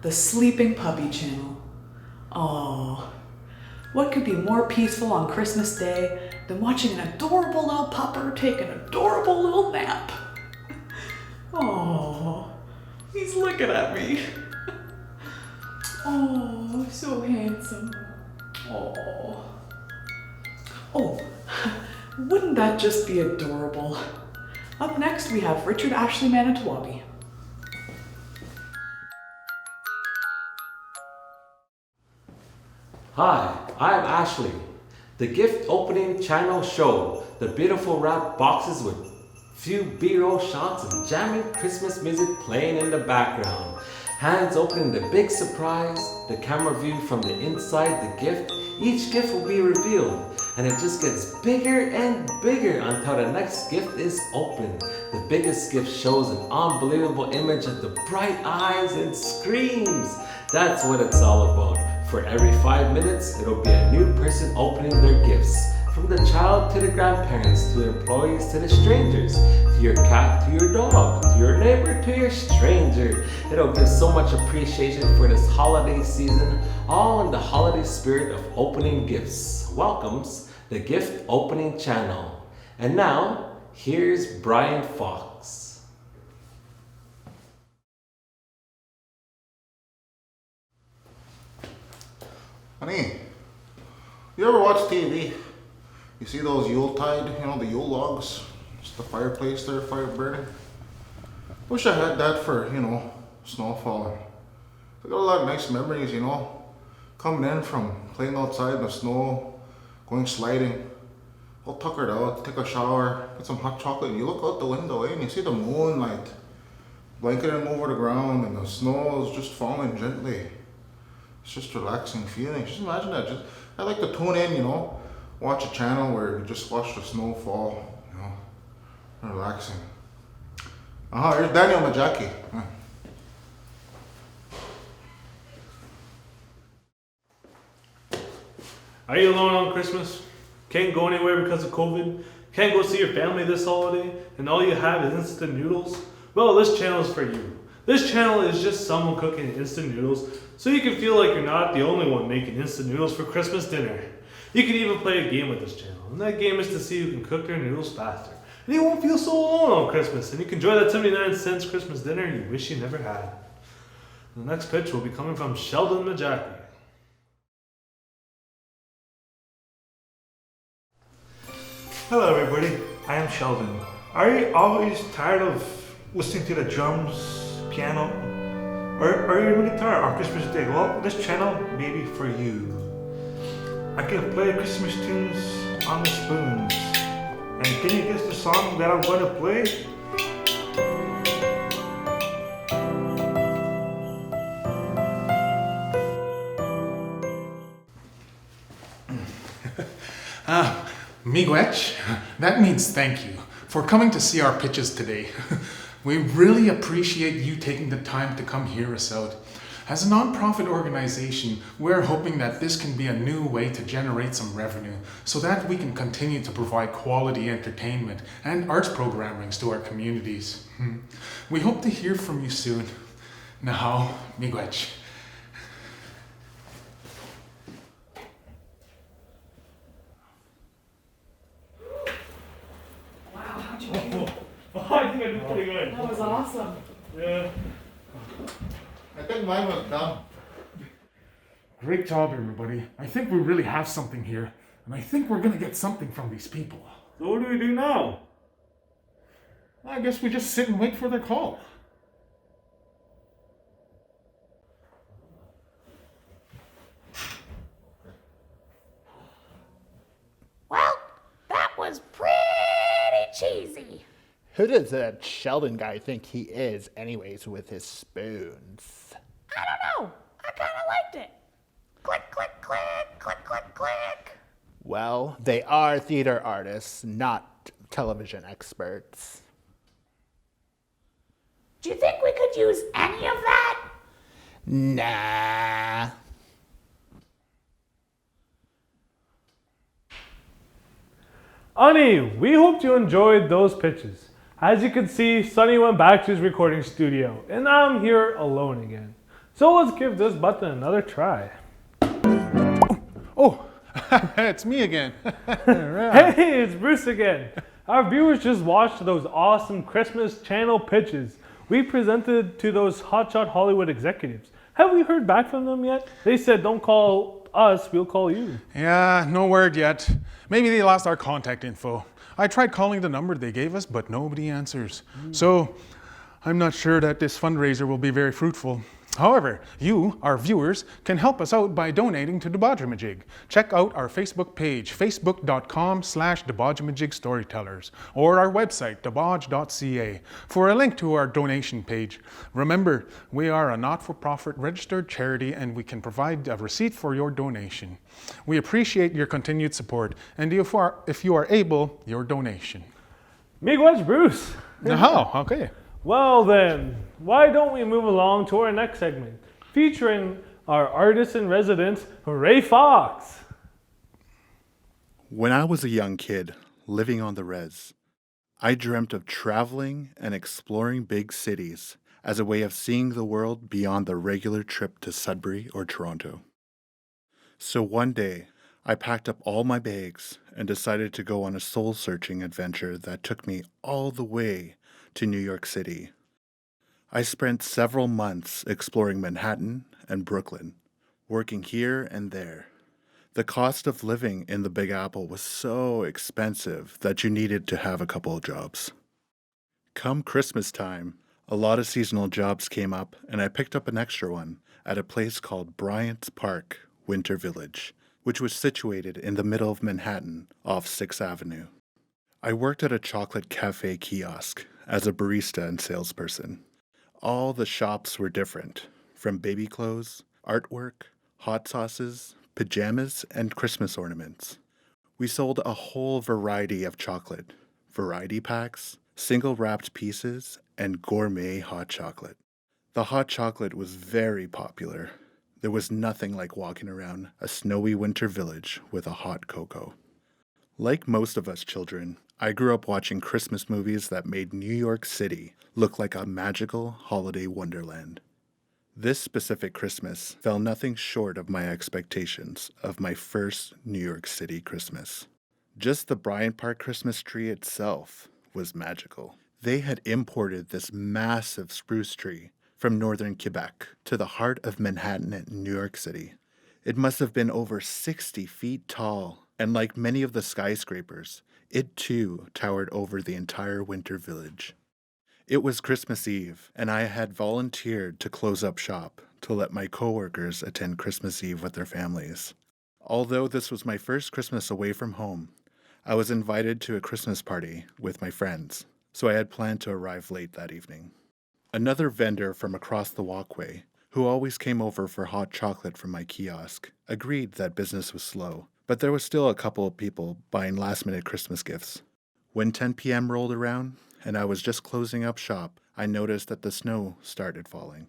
T: The Sleeping Puppy Channel. Aww. What could be more peaceful on Christmas Day than watching an adorable little pupper take an adorable little nap? Aww. He's looking at me. Oh, so handsome. Aww. Oh, Wouldn't that just be adorable? Up next, we have Richard Ashley Manitowoc.
U: Hi, I'm Ashley. The gift opening channel show the beautiful wrap boxes with few B-roll shots and jamming Christmas music playing in the background. Hands opening the big surprise, the camera view from the inside the gift. Each gift will be revealed and it just gets bigger and bigger until the next gift is opened. The biggest gift shows an unbelievable image of the bright eyes and screams. That's what it's all about. For every 5 minutes, it'll be a new person opening their gifts. From the child to the grandparents, to employees to the strangers, to your cat, to your dog, to your neighbor, to your stranger. It'll give so much appreciation for this holiday season, all in the holiday spirit of opening gifts. Welcomes the Gift Opening Channel. And now, here's Bryant Foxx.
O: Honey, you ever watch TV? You see those Yuletide, the Yule logs? Just the fireplace there, fire burning. Wish I had that for, snow falling. I got a lot of nice memories, coming in from playing outside in the snow, going sliding, all tuckered out, take a shower, get some hot chocolate, and you look out the window, and you see the moonlight blanketing over the ground, and the snow is just falling gently. It's just relaxing feeling. Just imagine that. I like to tune in, watch a channel where you just watch the snow fall, relaxing. Here's Daniel Majaki.
K: Are you alone on Christmas? Can't go anywhere because of COVID? Can't go see your family this holiday? And all you have is instant noodles? Well, this channel is for you. This channel is just someone cooking instant noodles, so you can feel like you're not the only one making instant noodles for Christmas dinner. You can even play a game with this channel, and that game is to see who can cook their noodles faster. And you won't feel so alone on Christmas, and you can enjoy that 79-cent Christmas dinner you wish you never had. The next pitch will be coming from Sheldon Majaki.
F: Hello everybody, I am Sheldon. Are you always tired of listening to the drums, piano, or are you really tired on Christmas Day? Well, this channel may be for you. I can play Christmas tunes on the spoons. And can you guess the song that I'm going to play?
A: Miigwech, that means thank you for coming to see our pitches today. We really appreciate you taking the time to come hear us out. As a non-profit organization, we're hoping that this can be a new way to generate some revenue so that we can continue to provide quality entertainment and arts programmings to our communities. We hope to hear from you soon. Now, miigwech.
K: I think I did pretty good.
T: That was awesome.
K: Yeah.
O: I think mine was done.
A: Great job, everybody. I think we really have something here, and I think we're gonna get something from these people.
K: So what do we do now?
A: I guess we just sit and wait for their call.
V: Well, that was pretty cheesy.
W: Who does that Sheldon guy think he is, anyways, with his spoons?
V: I don't know. I kind of liked it. Click, click, click, click, click, click.
W: Well, they are theater artists, not television experts.
V: Do you think we could use any of that?
W: Nah.
K: Ani, we hope you enjoyed those pitches. As you can see, Sonny went back to his recording studio, and I'm here alone again. So let's give this button another try.
A: Oh, it's me again.
K: Hey, it's Bruce again. Our viewers just watched those awesome Christmas channel pitches we presented to those hotshot Hollywood executives. Have we heard back from them yet? They said don't call us, we'll call you.
A: Yeah, no word yet. Maybe they lost our contact info. I tried calling the number they gave us, but nobody answers. So I'm not sure that this fundraiser will be very fruitful. However, you, our viewers, can help us out by donating to Debajehmujig. Check out our Facebook page, facebook.com/Debajehmujig Storytellers, or our website, debaj.ca, for a link to our donation page. Remember, we are a not-for-profit registered charity and we can provide a receipt for your donation. We appreciate your continued support and if you are able, your donation.
K: Miigwech, Bruce.
A: Oh, okay.
K: Well then, why don't we move along to our next segment, featuring our artist in residence, Ray Foxx.
D: When I was a young kid, living on the res, I dreamt of traveling and exploring big cities as a way of seeing the world beyond the regular trip to Sudbury or Toronto. So one day, I packed up all my bags and decided to go on a soul-searching adventure that took me all the way to New York City. I spent several months exploring Manhattan and Brooklyn, working here and there. The cost of living in the Big Apple was so expensive that you needed to have a couple of jobs. Come Christmas time, a lot of seasonal jobs came up and I picked up an extra one at a place called Bryant's Park, Winter Village, which was situated in the middle of Manhattan off 6th Avenue. I worked at a chocolate cafe kiosk as a barista and salesperson. All the shops were different, from baby clothes, artwork, hot sauces, pajamas, and Christmas ornaments. We sold a whole variety of chocolate, variety packs, single wrapped pieces, and gourmet hot chocolate. The hot chocolate was very popular. There was nothing like walking around a snowy winter village with a hot cocoa. Like most of us children, I grew up watching Christmas movies that made New York City look like a magical holiday wonderland. This specific Christmas fell nothing short of my expectations of my first New York City Christmas. Just the Bryant Park Christmas tree itself was magical. They had imported this massive spruce tree from northern Quebec to the heart of Manhattan at New York City. It must have been over 60 feet tall, and like many of the skyscrapers, it too towered over the entire winter village. It was Christmas Eve, and I had volunteered to close up shop to let my coworkers attend Christmas Eve with their families. Although this was my first Christmas away from home, I was invited to a Christmas party with my friends, so I had planned to arrive late that evening. Another vendor from across the walkway, who always came over for hot chocolate from my kiosk, agreed that business was slow, but there was still a couple of people buying last-minute Christmas gifts. When 10 p.m. rolled around, and I was just closing up shop, I noticed that the snow started falling.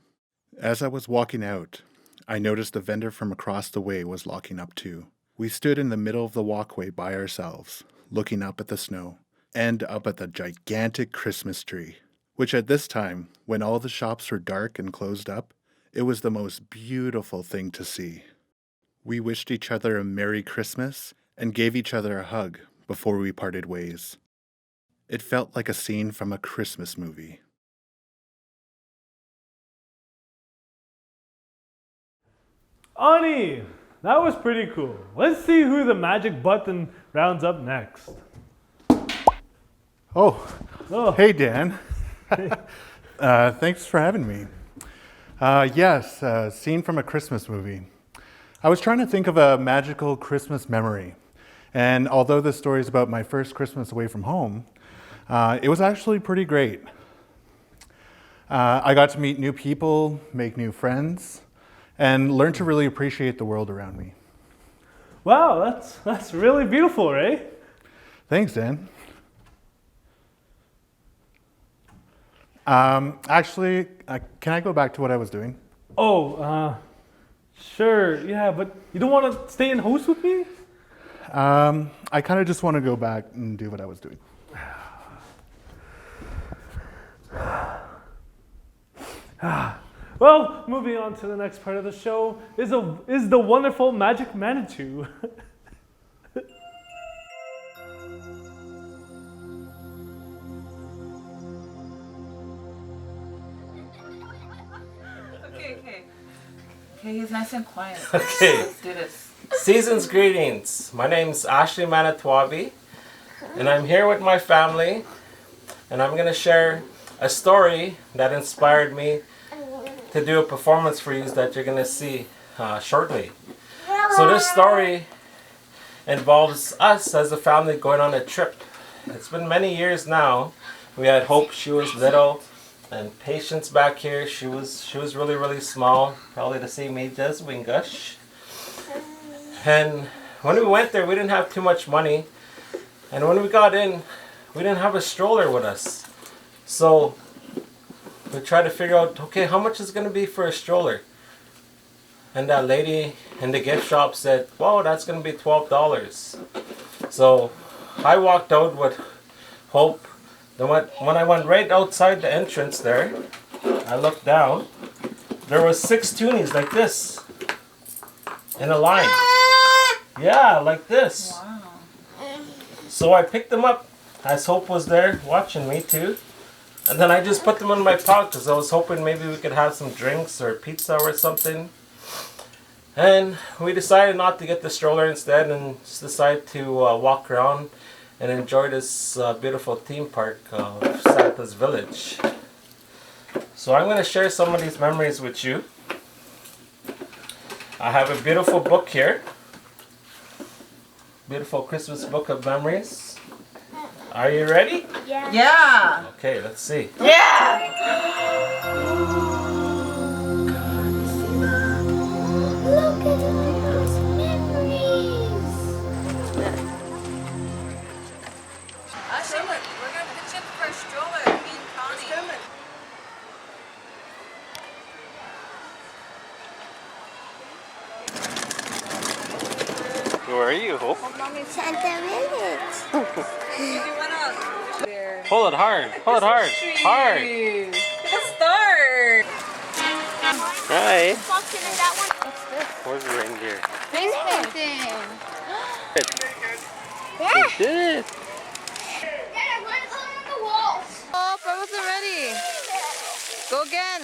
D: As I was walking out, I noticed the vendor from across the way was locking up too. We stood in the middle of the walkway by ourselves, looking up at the snow, and up at the gigantic Christmas tree, which at this time, when all the shops were dark and closed up, it was the most beautiful thing to see. We wished each other a Merry Christmas and gave each other a hug before we parted ways. It felt like a scene from a Christmas movie.
K: Ani, that was pretty cool. Let's see who the magic button rounds up next.
D: Oh. Hey Dan. Thanks for having me. Yes, a scene from a Christmas movie. I was trying to think of a magical Christmas memory. And although this story is about my first Christmas away from home, it was actually pretty great. I got to meet new people, make new friends, and learn to really appreciate the world around me.
K: Wow, that's really beautiful, Ray.
D: Thanks, Dan. Actually, can I go back to what I was doing?
K: Sure, yeah, but you don't want to stay and host with me?
D: I kind of just want to go back and do what I was doing.
K: Well, moving on to the next part of the show is the wonderful Magic Manitou.
B: Okay, he's nice and quiet.
U: Okay.
B: Let's do this.
U: Season's greetings. My name's Ashley Manitwabi, and I'm here with my family, and I'm going to share a story that inspired me to do a performance for you that you're going to see shortly. So this story involves us as a family going on a trip. It's been many years now. We had Hope, she was little, and Patience back here, she was really, really small, probably the same age as Wingush. And when we went there, we didn't have too much money. And when we got in, we didn't have a stroller with us. So we tried to figure out, okay, how much is it going to be for a stroller? And that lady in the gift shop said, well, that's going to be $12. So I walked out with Hope. Then when I went right outside the entrance there, I looked down. There was 6 toonies like this in a line. Yeah, like this. Wow. So I picked them up as Hope was there watching me too. And then I just put them in my pouch because I was hoping maybe we could have some drinks or pizza or something. And we decided not to get the stroller instead and just decided to walk around and enjoy this beautiful theme park of Santa's Village. So I'm going to share some of these memories with you. I have a beautiful book here. Beautiful Christmas book of memories. Are you ready?
B: Yeah. Yeah.
U: Okay, let's see.
B: Yeah. Look at all those memories.
I: Ashley, we're going to pitch in for a stroller. Me and Connie.
U: Where are you, Hope?
B: I'm in Santa Village.
U: Hold it hard. Hold it hard. Hard.
I: Get a start.
U: Hi.
B: Foxx in that one. What's this?
U: Where's the reindeer?
B: Face painting.
U: Good.
B: Yeah.
U: You did it.
B: Dad, we're on the walls.
I: Oh, I wasn't ready. Go again.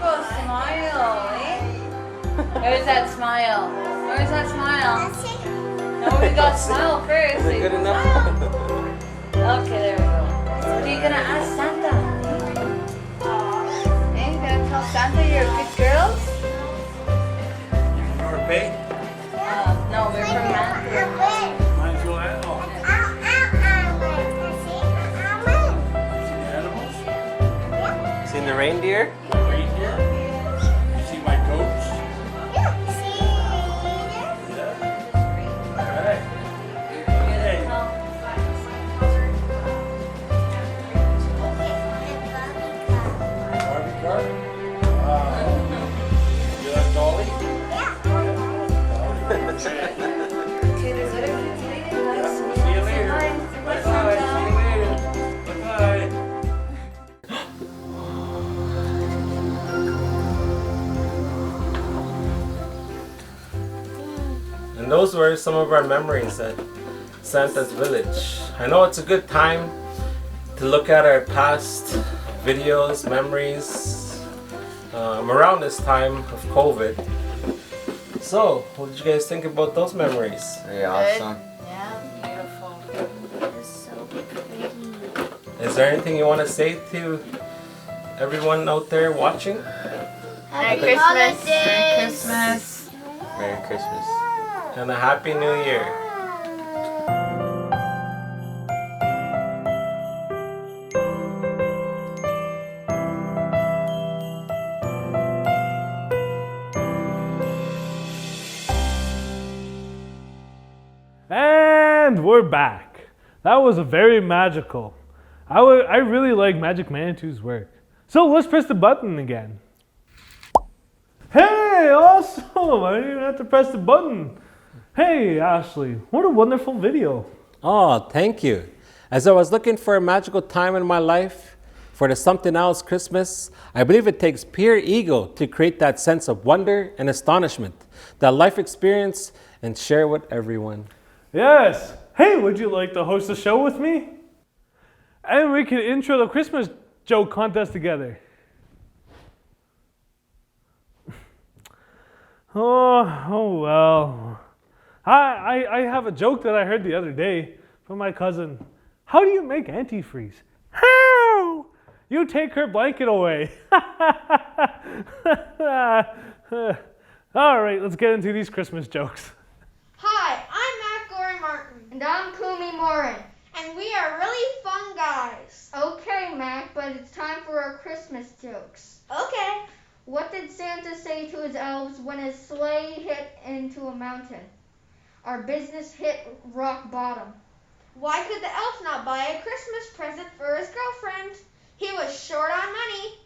I: beautiful smile, eh? Where's that smile? Where's that smile? No, we got smile first.
U: Is it good enough?
I: Okay, there we go. What are you gonna ask Santa? Hey, you gonna tell Santa you're good girls?
U: You're big?
I: No, we're from Manitoba.
U: Mine's your animal. Seen the reindeer?
V: Reindeer? You see my goats? Barbie car? You like Dolly?
I: Okay, there's other kids waiting. Let's
V: See you later.
I: Bye.
V: Bye-bye. See you later. Bye-bye.
U: And those were some of our memories at Santa's Village. I know it's a good time to look at our past videos, memories around this time of COVID. So, what did you guys think about those memories?
L: Very awesome.
I: Yeah, beautiful. It's so pretty.
U: Is there anything you want to say to everyone out there watching?
I: Merry Christmas. Merry Christmas.
U: Merry Christmas. And a Happy New Year.
K: And we're back. That was very magical. I really like Magic Manitou's work. So let's press the button again. Hey, awesome! I didn't even have to press the button. Hey, Ashley, what a wonderful video.
U: Oh, thank you. As I was looking for a magical time in my life, for the something else Christmas, I believe it takes pure ego to create that sense of wonder and astonishment, that life experience, and share with everyone.
K: Yes. Hey, would you like to host a show with me? And we can intro the Christmas joke contest together. Oh well. I have a joke that I heard the other day from my cousin. How do you make antifreeze? How? You take her blanket away. All right, let's get into these Christmas jokes.
B: Hi, I'm Matt Gory Martin. And I'm Kumi Morin. And we are really fun guys. Okay, Mac, but it's time for our Christmas jokes. Okay. What did Santa say to his elves when his sleigh hit into a mountain? Our business hit rock bottom. Why could the elf not buy a Christmas present for his girlfriend? He was short on money.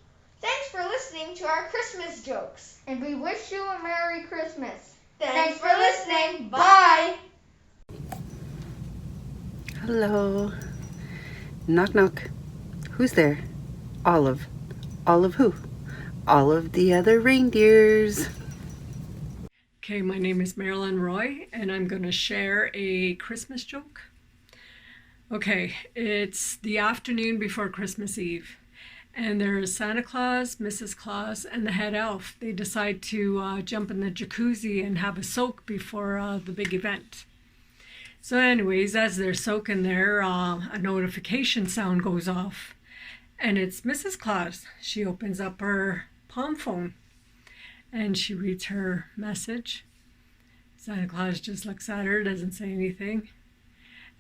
B: Thanks for listening to our Christmas jokes. And we wish you a Merry Christmas. Thanks for listening. Bye.
C: Hello. Knock, knock. Who's there? Olive. Olive who? All of the other reindeers.
G: Okay, my name is Marilyn Roy, and I'm going to share a Christmas joke. Okay, it's the afternoon before Christmas Eve, and there's Santa Claus, Mrs. Claus, and the head elf. They decide to jump in the jacuzzi and have a soak before the big event. So anyways, as they're soaking there, a notification sound goes off, and it's Mrs. Claus. She opens up her palm phone, and she reads her message. Santa Claus just looks at her, doesn't say anything.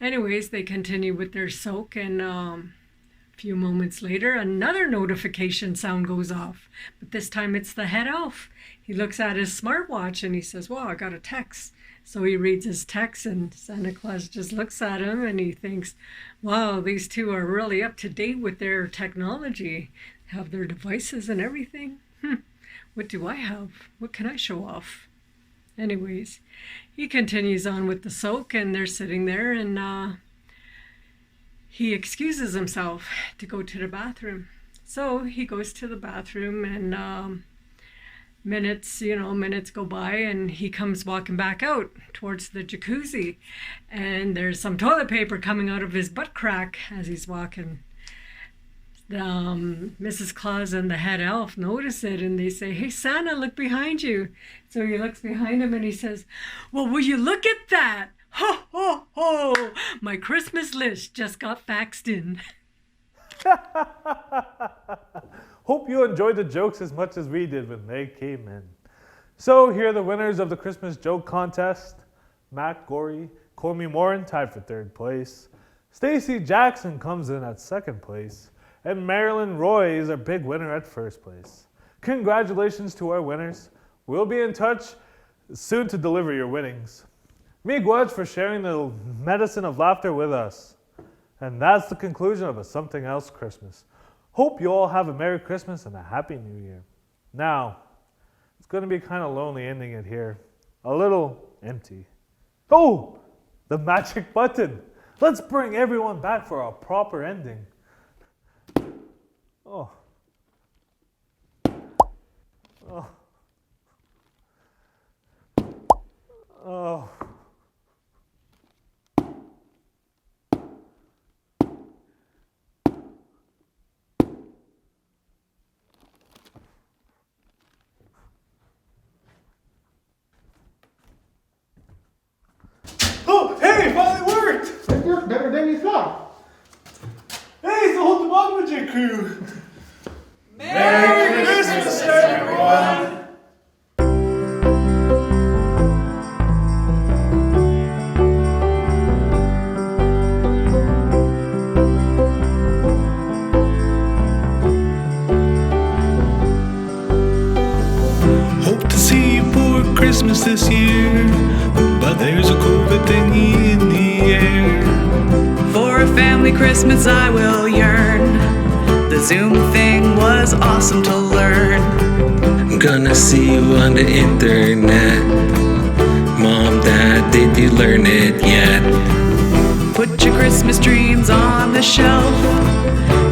G: Anyways, they continue with their soak, and a few moments later, another notification sound goes off. But this time it's the head elf. He looks at his smartwatch and he says, "Wow, I got a text." So he reads his text, and Santa Claus just looks at him and he thinks, wow, these two are really up to date with their technology, have their devices and everything. What do I have? What can I show off? Anyways, he continues on with the soak, and they're sitting there, and he excuses himself to go to the bathroom. So he goes to the bathroom, and minutes go by, and he comes walking back out towards the jacuzzi, and there's some toilet paper coming out of his butt crack as he's walking. Mrs. Claus and the head elf notice it, and they say, "Hey, Santa, look behind you." So he looks behind him and he says, "Well, will you look at that? Ho, ho, ho! My Christmas list just got faxed in."
K: Hope you enjoyed the jokes as much as we did when they came in. So here are the winners of the Christmas joke contest. Matt Gorey, Comey Morin tied for 3rd place. Stacy Jackson comes in at 2nd place. And Marilyn Roy is our big winner at 1st place. Congratulations to our winners. We'll be in touch soon to deliver your winnings. Miigwech for sharing the medicine of laughter with us. And that's the conclusion of a Something Else Christmas. Hope you all have a Merry Christmas and a Happy New Year. Now, it's going to be kind of lonely ending it here. A little empty. Oh, the magic button. Let's bring everyone back for a proper ending. Oh. Oh. Oh. Oh, hey, it finally worked!
W: It worked better than you thought.
K: Hey, it's the whole Debajehmujig crew!
W: Merry Christmas, everyone!
J: Hope to see you for Christmas this year, but there's a COVID thingy in the air.
M: For a family Christmas I will yearn. The Zoom thing was awesome to learn.
U: I'm gonna see you on the internet. Mom, Dad, did you learn it yet?
M: Put your Christmas dreams on the shelf,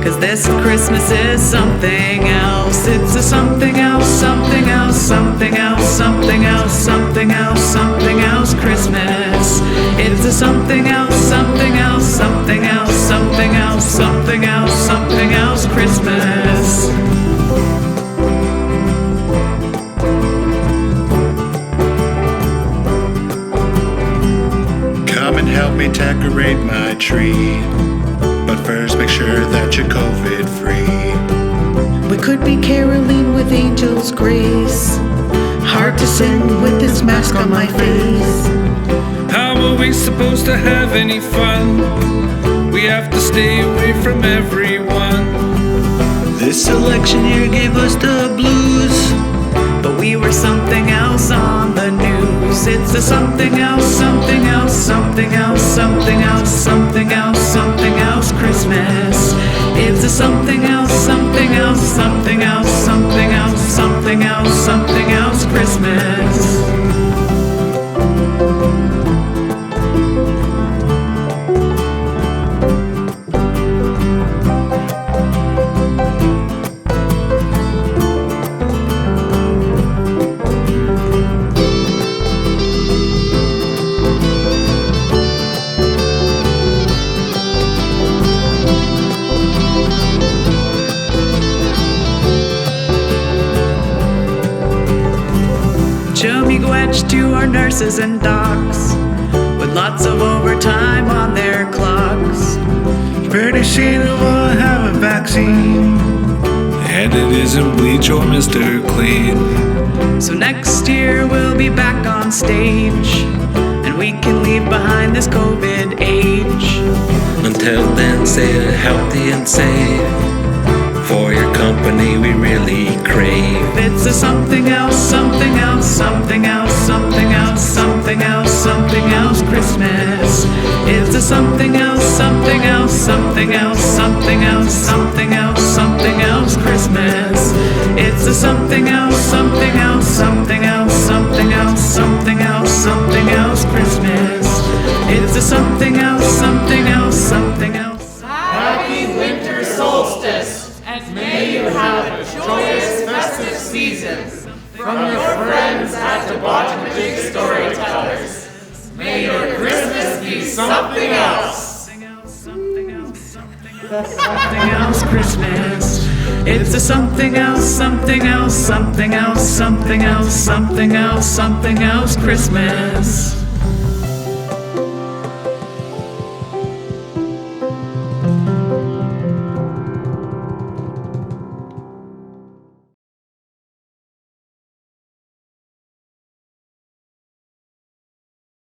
M: 'cause this Christmas is something else. It's a something else, something else, something else, something else, something else, something else Christmas. It's a something else, something else, something else, something else, something else, something else Christmas.
J: Come and help me decorate my tree, but first make sure that you're COVID free.
E: We could be caroling with angels' grace. Hard to sing with this mask on my face.
J: How are we supposed to have any fun? We have to stay away from everyone.
M: This election year gave us the blues, but we were something else on the news. It's a something else, something else, something else, something else, something else, something else Christmas. It's a something else, something else, something else, something else, something else, something else Christmas. Miigwech to our nurses and docs, with lots of overtime on their clocks.
J: Pretty soon we'll have a vaccine, and it isn't bleach or Mr. Clean.
M: So next year we'll be back on stage, and we can leave behind this COVID age.
U: Until then, stay healthy and safe. For your company we really crave.
M: It's a something else, something else, something else, something else, something else, something else Christmas. It's a something else, something else, something else, something else, something else, something else Christmas. It's a something else, something else, something else, something else, something else, something else Christmas. It's a something else, something else, something else.
V: Happy winter solstice! And may you have a joyous festive season from your friends at Debajehmujig Storytellers. May your Christmas be something else.
M: Something else Christmas. It's a something else, something else, something else, something else, something else, something else Christmas.